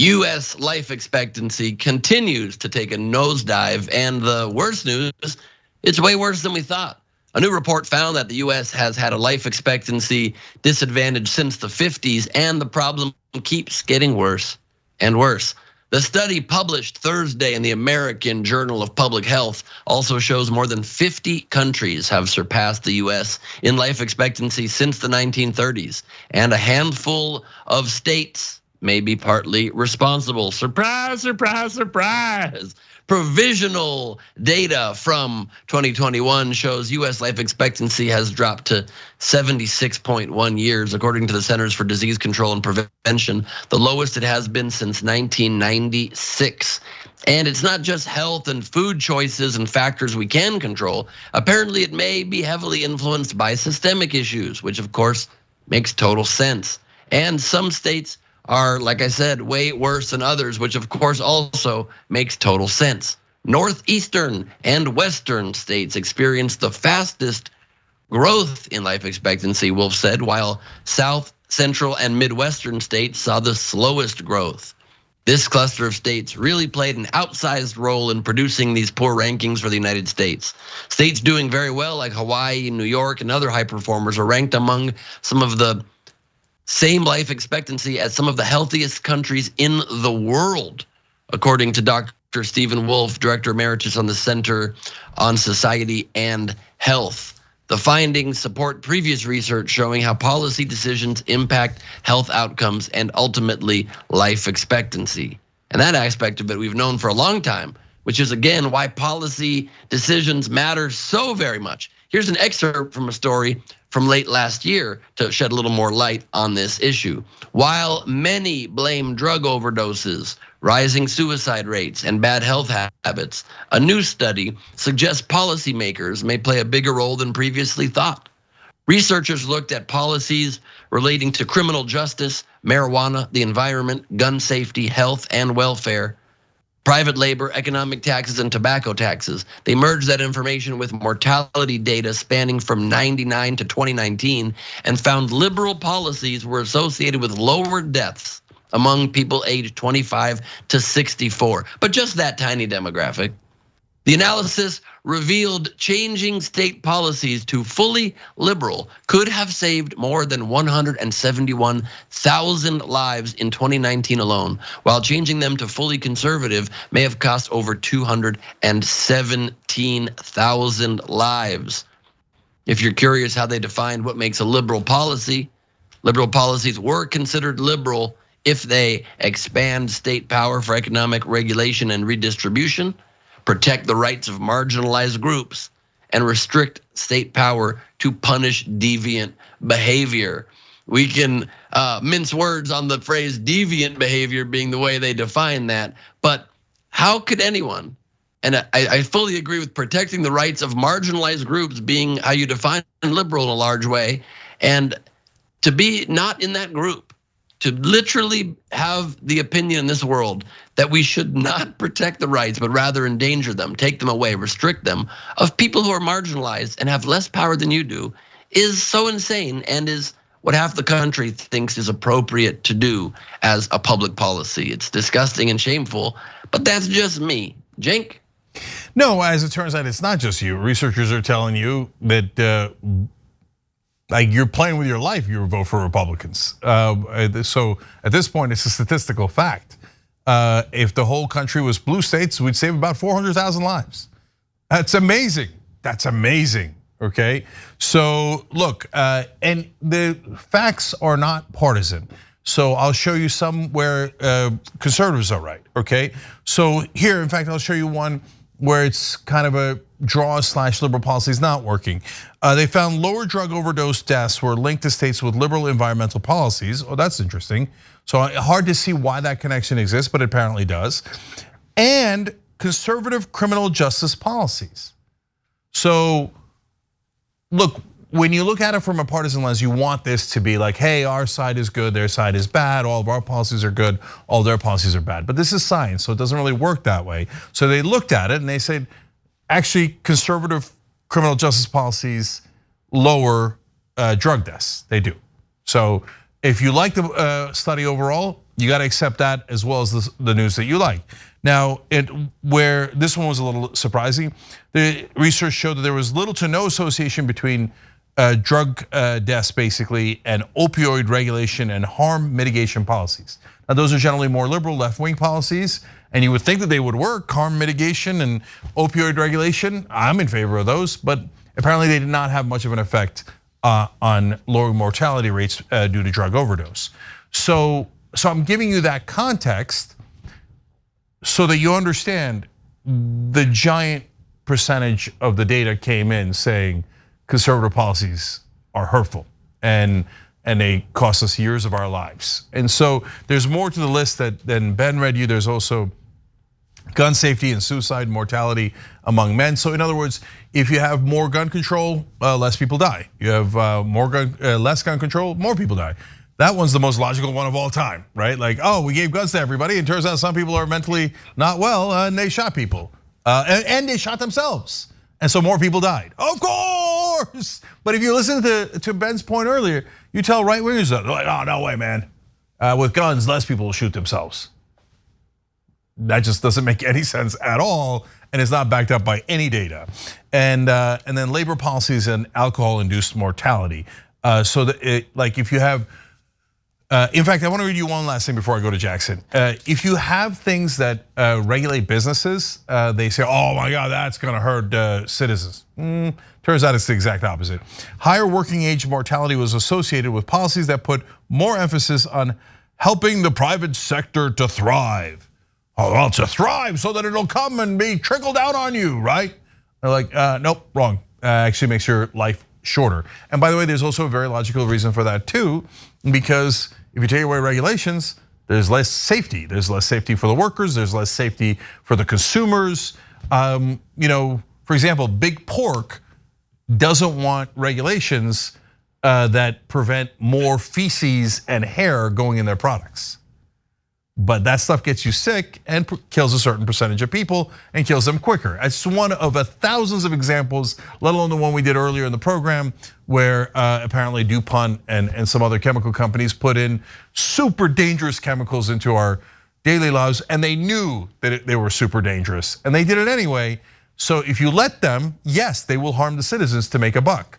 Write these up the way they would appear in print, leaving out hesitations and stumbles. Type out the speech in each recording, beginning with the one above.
U.S. life expectancy continues to take a nosedive, and the worst news, it's way worse than we thought. A new report found that the U.S. has had a life expectancy disadvantage since the 50s, and the problem keeps getting worse and worse. The study published Thursday in the American Journal of Public Health also shows more than 50 countries have surpassed the US in life expectancy since the 1930s, and a handful of states may be partly responsible. Surprise, surprise, surprise. Provisional data from 2021 shows US life expectancy has dropped to 76.1 years, according to the Centers for Disease Control and Prevention, the lowest it has been since 1996. And it's not just health and food choices and factors we can control. Apparently, it may be heavily influenced by systemic issues, which of course makes total sense. And some states are, like I said, way worse than others, which of course also makes total sense. Northeastern and Western states experienced the fastest growth in life expectancy, Wolf said, while South, Central, and Midwestern states saw the slowest growth. This cluster of states really played an outsized role in producing these poor rankings for the United States. States doing very well, like Hawaii, New York, and other high performers, are ranked among some of the same life expectancy as some of the healthiest countries in the world, according to Dr. Stephen Wolf, Director Emeritus on the Center on Society and Health. The findings support previous research showing how policy decisions impact health outcomes and ultimately life expectancy. And that aspect of it we've known for a long time, which is again why policy decisions matter so very much. Here's an excerpt from a story from late last year to shed a little more light on this issue. While many blame drug overdoses, rising suicide rates, and bad health habits, a new study suggests policymakers may play a bigger role than previously thought. Researchers looked at policies relating to criminal justice, marijuana, the environment, gun safety, health, and welfare, private labor, economic taxes, and tobacco taxes. They merged that information with mortality data spanning from 99 to 2019 and found liberal policies were associated with lower deaths among people aged 25 to 64, but just that tiny demographic. The analysis revealed changing state policies to fully liberal could have saved more than 171,000 lives in 2019 alone, while changing them to fully conservative may have cost over 217,000 lives. If you're curious how they defined what makes a liberal policies were considered liberal if they expand state power for economic regulation and redistribution, protect the rights of marginalized groups, and restrict state power to punish deviant behavior. We can mince words on the phrase deviant behavior being the way they define that, but how could anyone, and I fully agree with protecting the rights of marginalized groups being how you define liberal in a large way, and to be not in that group, to literally have the opinion in this world that we should not protect the rights, but rather endanger them, take them away, restrict them, of people who are marginalized and have less power than you do, is so insane and is what half the country thinks is appropriate to do as a public policy. It's disgusting and shameful, but that's just me. Cenk? No, as it turns out, it's not just you. Researchers are telling you that like you're playing with your life, you vote for Republicans. So at this point, it's a statistical fact. If the whole country was blue states, we'd save about 400,000 lives. That's amazing. That's amazing, okay? So look, and the facts are not partisan. So I'll show you some where conservatives are right, okay? So here, in fact, I'll show you one where it's kind of a draw / liberal policy is not working. They found lower drug overdose deaths were linked to states with liberal environmental policies. Oh, that's interesting. So hard to see why that connection exists, but it apparently does. And conservative criminal justice policies. So look, when you look at it from a partisan lens, you want this to be like, hey, our side is good, their side is bad, all of our policies are good, all their policies are bad. But this is science, so it doesn't really work that way. So they looked at it and they said, actually, conservative criminal justice policies lower drug deaths. They do. So if you like the study overall, You got to accept that as well as the news that you like. Now, where this one was a little surprising, the research showed that there was little to no association between drug deaths basically and opioid regulation and harm mitigation policies. Now those are generally more liberal left-wing policies, and you would think that they would work, harm mitigation and opioid regulation. I'm in favor of those, but apparently they did not have much of an effect on lowering mortality rates due to drug overdose. So I'm giving you that context so that you understand the giant percentage of the data came in saying conservative policies are hurtful and they cost us years of our lives. And so there's more to the list than Ben read you. There's also gun safety and suicide mortality among men. So in other words, if you have more gun control, less people die. You have less gun control, more people die. That one's the most logical one of all time, right? Like, oh, we gave guns to everybody, and turns out some people are mentally not well, and they shot people, and they shot themselves, and so more people died. Of course, but if you listen to Ben's point earlier, you tell right wingers that they're like, oh no way, man. With guns, less people will shoot themselves. That just doesn't make any sense at all, and it's not backed up by any data. And then labor policies and alcohol-induced mortality. So that like if you have. In fact, I want to read you one last thing before I go to Jackson. If you have things that regulate businesses, they say, oh my God, that's going to hurt citizens. Turns out it's the exact opposite. Higher working age mortality was associated with policies that put more emphasis on helping the private sector to thrive. Oh, well, to thrive so that it'll come and be trickled out on you, right? They're like, nope, wrong. Actually makes your life shorter. And by the way, there's also a very logical reason for that too, because if you take away regulations, there's less safety. There's less safety for the workers. There's less safety for the consumers. For example, Big Pork doesn't want regulations that prevent more feces and hair going in their products. But that stuff gets you sick and kills a certain percentage of people and kills them quicker. It's one of thousands of examples, let alone the one we did earlier in the program where apparently DuPont and some other chemical companies put in super dangerous chemicals into our daily lives, and they knew that they were super dangerous, and they did it anyway. So if you let them, yes, they will harm the citizens to make a buck.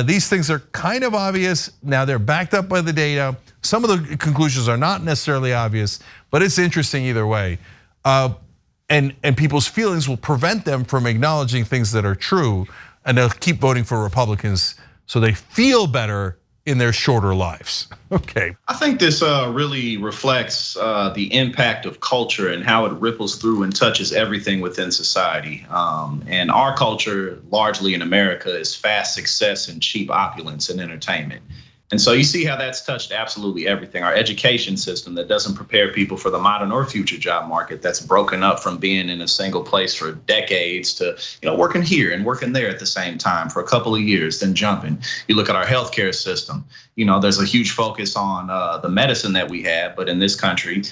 These things are kind of obvious. Now they're backed up by the data. Some of the conclusions are not necessarily obvious, but it's interesting either way. And people's feelings will prevent them from acknowledging things that are true, and they'll keep voting for Republicans so they feel better in their shorter lives. Okay. I think this really reflects the impact of culture and how it ripples through and touches everything within society. And our culture, largely in America, is fast success and cheap opulence and entertainment. And so you see how that's touched absolutely everything. Our education system that doesn't prepare people for the modern or future job market, that's broken up from being in a single place for decades to working here and working there at the same time for a couple of years, then jumping. You look at our healthcare system. There's a huge focus on the medicine that we have, but in this country,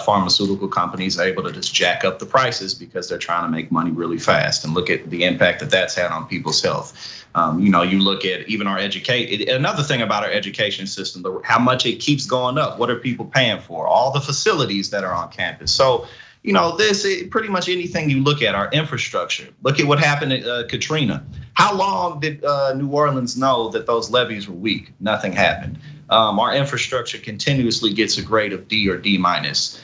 pharmaceutical companies are able to just jack up the prices because they're trying to make money really fast. And look at the impact that that's had on people's health. You look at even our education. Another thing about our education system, how much it keeps going up. What are people paying for? All the facilities that are on campus. So, this pretty much anything you look at, our infrastructure. Look at what happened at Katrina. How long did New Orleans know that those levees were weak? Nothing happened. Our infrastructure continuously gets a grade of D or D minus.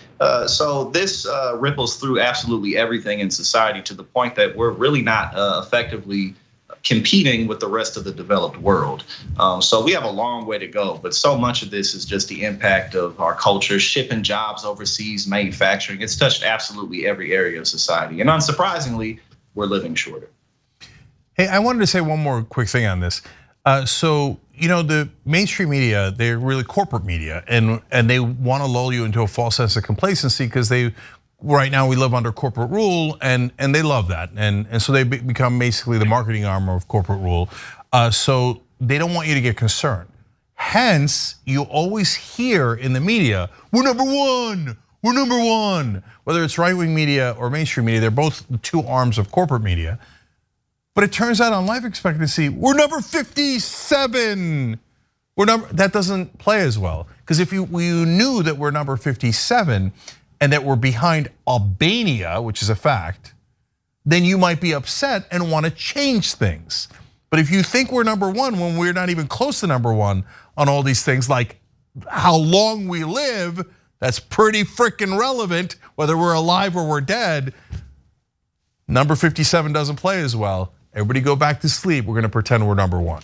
So this ripples through absolutely everything in society to the point that we're really not effectively competing with the rest of the developed world. So we have a long way to go, but so much of this is just the impact of our culture, shipping jobs overseas, manufacturing. It's touched absolutely every area of society. And unsurprisingly, we're living shorter. Hey, I wanted to say one more quick thing on this. So, the mainstream media, they're really corporate media, and they want to lull you into a false sense of complacency because right now we live under corporate rule, and they love that, and so they become basically the marketing arm of corporate rule. So they don't want you to get concerned. Hence, you always hear in the media, "We're number one. We're number one." Whether it's right-wing media or mainstream media, they're both two arms of corporate media. But it turns out on life expectancy, we're number 57. that doesn't play as well. Because if you knew that we're number 57 and that we're behind Albania, which is a fact, then you might be upset and want to change things. But if you think we're number one when we're not even close to number one on all these things, like how long we live, that's pretty freaking relevant, whether we're alive or we're dead. Number 57 doesn't play as well. Everybody go back to sleep. We're gonna pretend we're number one.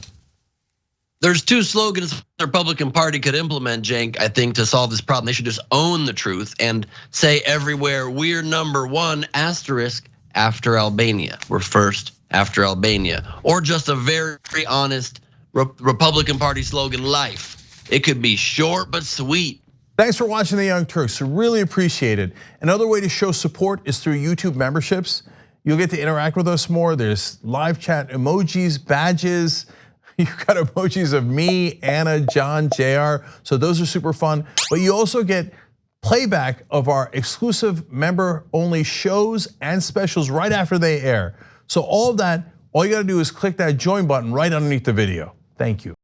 There's two slogans the Republican Party could implement, Cenk, I think, to solve this problem. They should just own the truth and say everywhere, we're number one, asterisk, after Albania. We're first after Albania. Or just a very honest Republican Party slogan, life. It could be short but sweet. Thanks for watching The Young Turks, really appreciate it. Another way to show support is through YouTube memberships. You'll get to interact with us more. There's live chat emojis, badges. You've got emojis of me, Anna, John, JR. So those are super fun. But you also get playback of our exclusive member-only shows and specials right after they air. So all of that, all you gotta do is click that join button right underneath the video. Thank you.